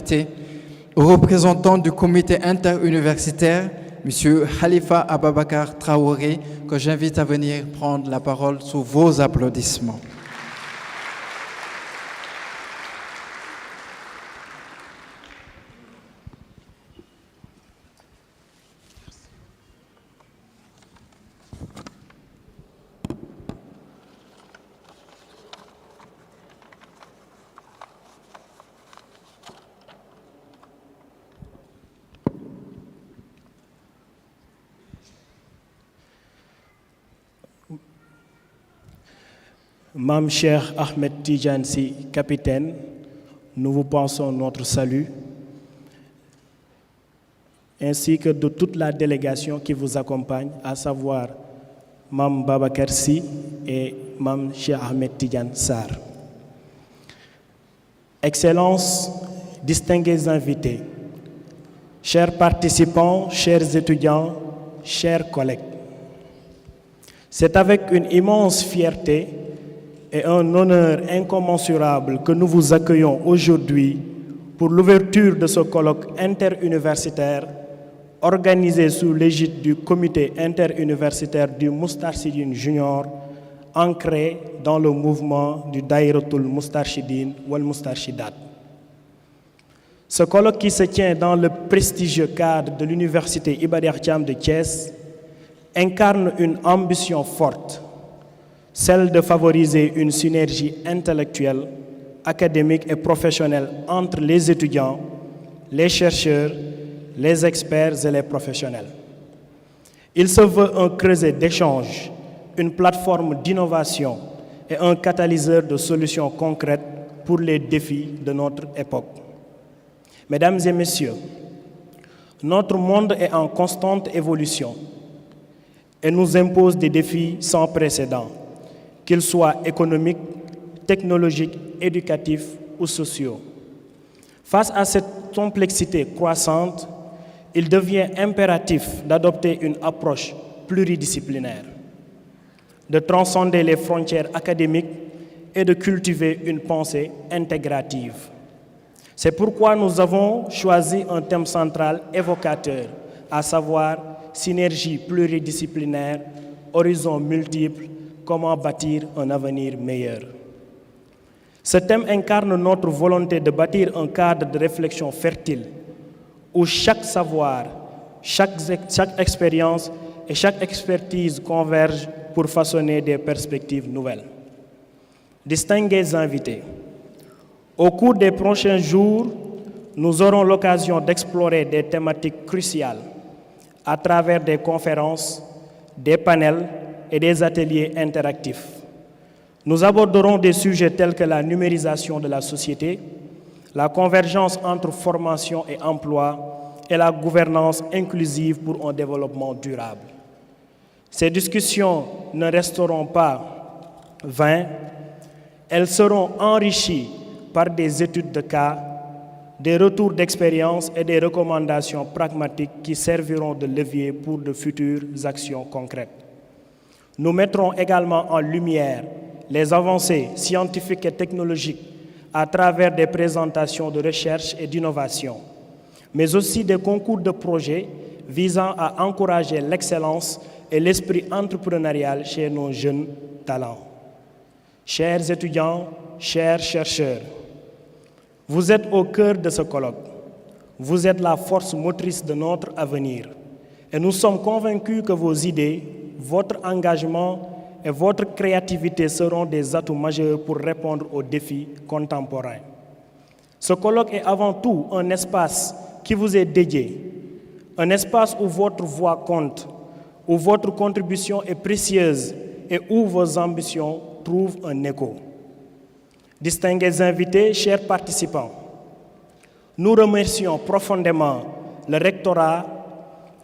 comité, aux représentants du comité interuniversitaire, M. Khalifa Ababakar Traoré, que j'invite à venir prendre la parole sous vos applaudissements. Mam Cheikh Ahmed Tidiane Sy, capitaine, nous vous pensons notre salut, ainsi que de toute la délégation qui vous accompagne, à savoir Mam Babakar Sy et Mam Cheikh Ahmed Tidiane Sarr. Excellences, distingués invités, chers participants, chers étudiants, chers collègues, c'est avec une immense fierté et un honneur incommensurable que nous vous accueillons aujourd'hui pour l'ouverture de ce colloque interuniversitaire organisé sous l'égide du comité interuniversitaire du Moustarchidine Junior, ancré dans le mouvement du Daïratul Moustarchidine Wal Moustarchidat. Ce colloque qui se tient dans le prestigieux cadre de l'université Iba Der Thiam de Thiès incarne une ambition forte, celle de favoriser une synergie intellectuelle, académique et professionnelle entre les étudiants, les chercheurs, les experts et les professionnels. Il se veut un creuset d'échange, une plateforme d'innovation et un catalyseur de solutions concrètes pour les défis de notre époque. Mesdames et messieurs, notre monde est en constante évolution et nous impose des défis sans précédent, qu'ils soient économiques, technologiques, éducatifs ou sociaux. Face à cette complexité croissante, il devient impératif d'adopter une approche pluridisciplinaire, de transcender les frontières académiques et de cultiver une pensée intégrative. C'est pourquoi nous avons choisi un thème central évocateur, à savoir synergie pluridisciplinaire, horizons multiples, comment bâtir un avenir meilleur. Ce thème incarne notre volonté de bâtir un cadre de réflexion fertile où chaque savoir, chaque expérience et chaque expertise convergent pour façonner des perspectives nouvelles. Distingués invités, au cours des prochains jours, nous aurons l'occasion d'explorer des thématiques cruciales à travers des conférences, des panels et des ateliers interactifs. Nous aborderons des sujets tels que la numérisation de la société, la convergence entre formation et emploi et la gouvernance inclusive pour un développement durable. Ces discussions ne resteront pas vaines, elles seront enrichies par des études de cas, des retours d'expérience et des recommandations pragmatiques qui serviront de levier pour de futures actions concrètes. Nous mettrons également en lumière les avancées scientifiques et technologiques à travers des présentations de recherche et d'innovation, mais aussi des concours de projets visant à encourager l'excellence et l'esprit entrepreneurial chez nos jeunes talents. Chers étudiants, chers chercheurs, vous êtes au cœur de ce colloque. Vous êtes la force motrice de notre avenir. Et nous sommes convaincus que vos idées, votre engagement et votre créativité seront des atouts majeurs pour répondre aux défis contemporains. Ce colloque est avant tout un espace qui vous est dédié, un espace où votre voix compte, où votre contribution est précieuse et où vos ambitions trouvent un écho. Distingués invités, chers participants, nous remercions profondément le rectorat,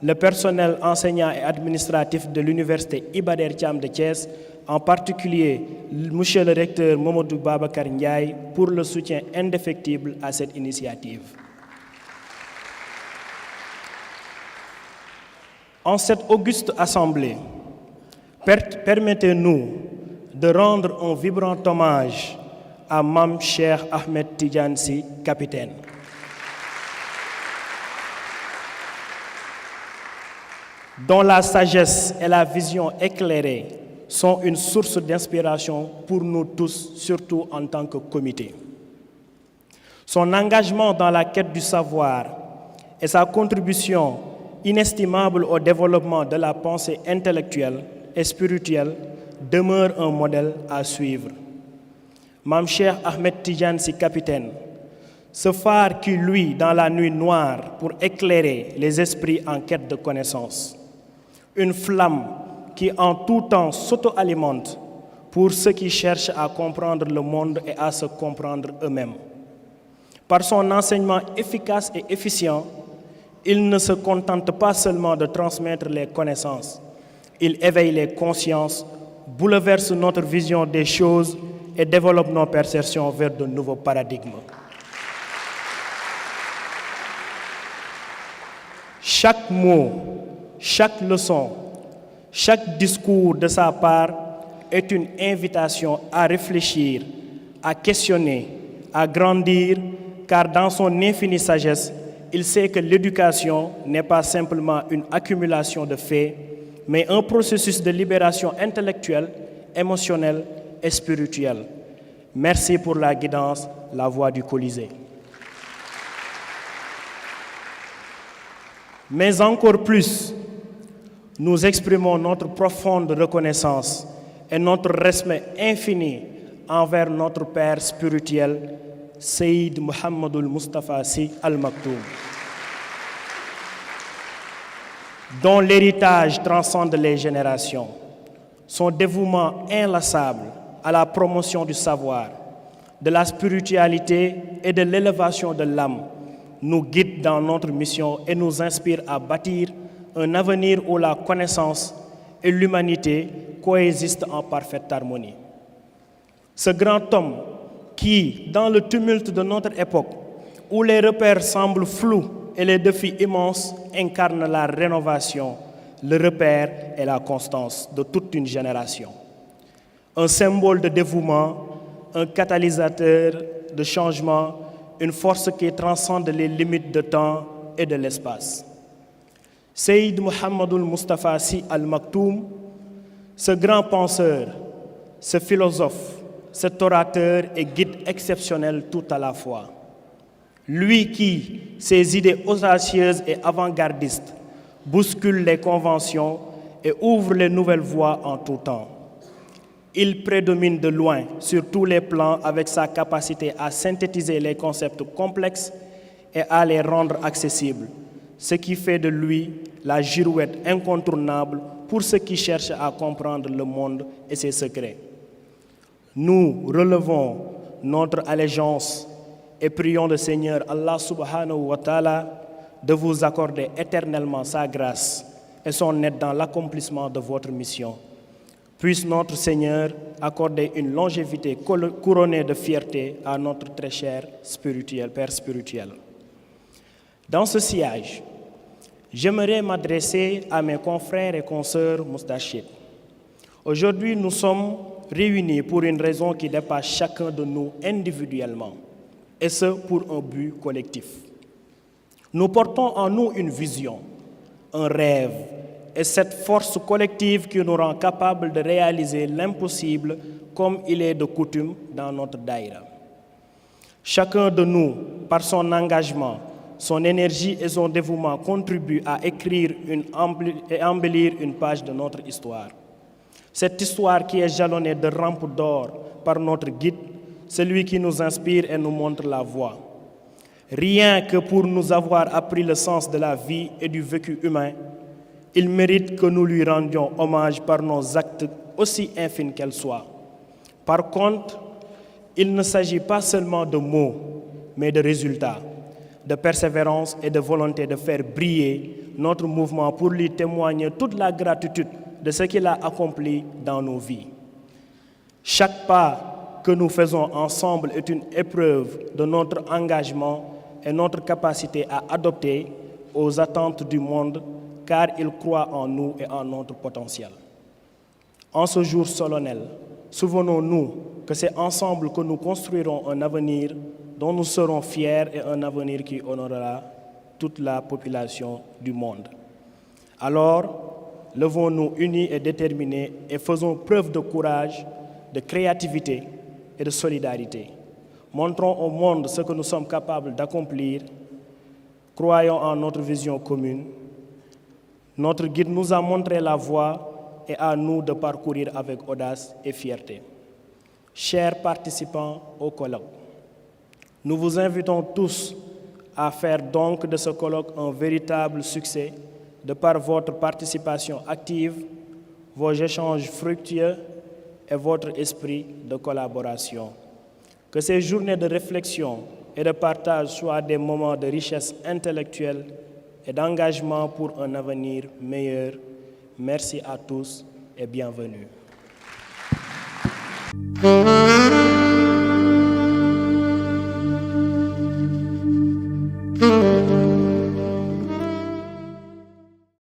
le personnel enseignant et administratif de l'université Iba Der Thiam de Thiès, en particulier monsieur le recteur Mamadou Babakar Ndiaye, pour le soutien indéfectible à cette initiative. En cette auguste assemblée, permettez-nous de rendre un vibrant hommage à Mam Cheikh Ahmed Tidiane Sy, capitaine. dont la sagesse et la vision éclairée sont une source d'inspiration pour nous tous, surtout en tant que comité. Son engagement dans la quête du savoir et sa contribution inestimable au développement de la pensée intellectuelle et spirituelle demeurent un modèle à suivre. Mame Cheikh Ahmed Tidiane Sy Capitaine, ce phare qui luit dans la nuit noire pour éclairer les esprits en quête de connaissance. Une flamme qui en tout temps s'auto-alimente pour ceux qui cherchent à comprendre le monde et à se comprendre eux-mêmes. Par son enseignement efficace et efficient, il ne se contente pas seulement de transmettre les connaissances, il éveille les consciences, bouleverse notre vision des choses et développe nos perceptions vers de nouveaux paradigmes. Chaque mot, chaque leçon, chaque discours de sa part est une invitation à réfléchir, à questionner, à grandir, car dans son infinie sagesse, il sait que l'éducation n'est pas simplement une accumulation de faits, mais un processus de libération intellectuelle, émotionnelle et spirituelle. Merci pour la guidance, la voix du Colisée. Mais encore plus, nous exprimons notre profonde reconnaissance et notre respect infini envers notre Père spirituel, Seyyid Mohammedoul Moustapha Sy Al Maktoum, dont l'héritage transcende les générations. Son dévouement inlassable à la promotion du savoir, de la spiritualité et de l'élévation de l'âme nous guide dans notre mission et nous inspire à bâtir un avenir où la connaissance et l'humanité coexistent en parfaite harmonie. Ce grand homme qui, dans le tumulte de notre époque, où les repères semblent flous et les défis immenses, incarne la rénovation, le repère et la constance de toute une génération. Un symbole de dévouement, un catalyseur de changement, une force qui transcende les limites de temps et de l'espace. Seyyid Mohammedoul Moustapha Sy Al Maktoum, ce grand penseur, ce philosophe, cet orateur et guide exceptionnel tout à la fois. Lui qui, ses idées audacieuses et avant-gardistes, bouscule les conventions et ouvre les nouvelles voies en tout temps. Il prédomine de loin sur tous les plans avec sa capacité à synthétiser les concepts complexes et à les rendre accessibles, ce qui fait de lui la girouette incontournable pour ceux qui cherchent à comprendre le monde et ses secrets. Nous relevons notre allégeance et prions le Seigneur Allah subhanahu wa ta'ala de vous accorder éternellement sa grâce et son aide dans l'accomplissement de votre mission. Puisse notre Seigneur accorder une longévité couronnée de fierté à notre très cher Père spirituel. Dans ce sillage, j'aimerais m'adresser à mes confrères et consoeurs moustachid. Aujourd'hui, nous sommes réunis pour une raison qui dépasse chacun de nous individuellement, et ce pour un but collectif. Nous portons en nous une vision, un rêve, et cette force collective qui nous rend capables de réaliser l'impossible comme il est de coutume dans notre daïra. Chacun de nous, par son engagement, son énergie et son dévouement contribue à écrire et embellir une page de notre histoire. Cette histoire qui est jalonnée de rampes d'or par notre guide, celui qui nous inspire et nous montre la voie. Rien que pour nous avoir appris le sens de la vie et du vécu humain, il mérite que nous lui rendions hommage par nos actes aussi infimes qu'elles soient. Par contre, il ne s'agit pas seulement de mots, mais de résultats, de persévérance et de volonté de faire briller notre mouvement pour lui témoigner toute la gratitude de ce qu'il a accompli dans nos vies. Chaque pas que nous faisons ensemble est une épreuve de notre engagement et notre capacité à adopter aux attentes du monde, car il croit en nous et en notre potentiel. En ce jour solennel, souvenons-nous que c'est ensemble que nous construirons un avenir dont nous serons fiers et un avenir qui honorera toute la population du monde. Alors, levons-nous unis et déterminés et faisons preuve de courage, de créativité et de solidarité. Montrons au monde ce que nous sommes capables d'accomplir. Croyons en notre vision commune. Notre guide nous a montré la voie et à nous de parcourir avec audace et fierté. Chers participants au colloque, nous vous invitons tous à faire donc de ce colloque un véritable succès de par votre participation active, vos échanges fructueux et votre esprit de collaboration. Que ces journées de réflexion et de partage soient des moments de richesse intellectuelle et d'engagement pour un avenir meilleur. Merci à tous et bienvenue.